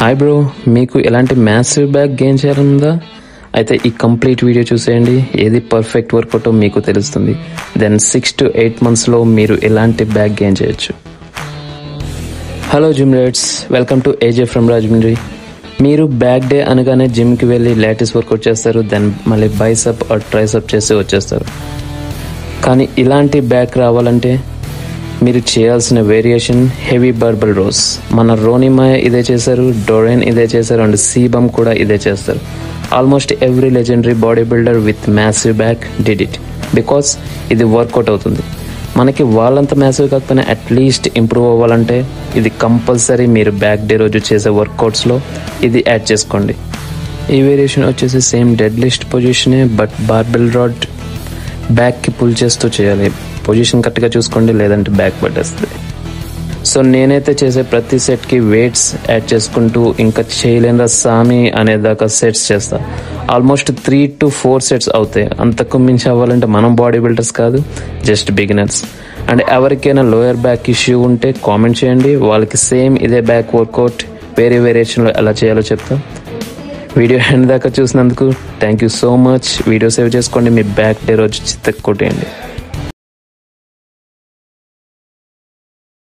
Hi bro, మీకు ఎలాంటి massive back gain చేయాలనుందా? అయితే ఈ కంప్లీట్ వీడియో చూసేయండి. ఏది పర్ఫెక్ట్ వర్కౌటో మీకు తెలుస్తుంది. దెన్ 6 to 8 monthsలో మీరు ఎలాంటి బ్యాక్ గెయిన్ చేయొచ్చు. Hello gym rates, welcome to ఏజే from Rajahmundry. మీరు బ్యాక్ డే అనగానే జిమ్కి వెళ్ళి లేటెస్ట్ వర్కౌట్ చేస్తారు, దెన్ మళ్ళీ బైసప్ ఆర్ ట్రైసప్ చేసి వచ్చేస్తారు. కానీ ఇలాంటి బ్యాక్ రావాలంటే మీరు చేయాల్సిన వేరియేషన్ హెవీ బార్బెల్ రోస్. మన రోనీ మాయ ఇదే చేశారు, డోరెన్ ఇదే చేశారు, అండ్ సీబమ్ కూడా ఇదే చేస్తారు. Almost every legendary body builder with massive back did it because ఇది వర్కౌట్ అవుతుంది. మనకి వాళ్ళంత మ్యాసివ్ కాకపోయినా అట్లీస్ట్ ఇంప్రూవ్ అవ్వాలంటే ఇది కంపల్సరీ మీరు బ్యాక్ డే రోజు చేసే వర్కౌట్స్లో ఇది యాడ్ చేసుకోండి. ఈ వేరియేషన్ వచ్చేసి సేమ్ డెడ్ లిస్ట్ పొజిషనే, బట్ బార్బెల్ రాడ్ బ్యాక్కి పుల్ చేస్తూ చేయాలి. పొజిషన్ కరెక్ట్గా చూసుకోండి, లేదంటే బ్యాక్ పట్టేస్తుంది. సో నేనైతే చేసే ప్రతి సెట్కి వెయిట్స్ యాడ్ చేసుకుంటూ ఇంకా చేయలేని సామి అనేదాకా సెట్స్ చేస్తాను. ఆల్మోస్ట్ 3 to 4 సెట్స్ అవుతాయి. అంతకు మించి అవ్వాలంటే మనం బాడీ బిల్డర్స్ కాదు, జస్ట్ బిగినర్స్. అండ్ ఎవరికైనా లోయర్ బ్యాక్ ఇష్యూ ఉంటే కామెంట్ చేయండి, వాళ్ళకి సేమ్ ఇదే బ్యాక్ వర్కౌట్ వేరే వేరియేషన్లో ఎలా చేయాలో చెప్తాం. వీడియో ఎండ్ దాకా చూసినందుకు thank you so much. Video save చేసుకోండి, మీ బ్యాక్ డే రోజు చిత్తకు కొట్టేయండి.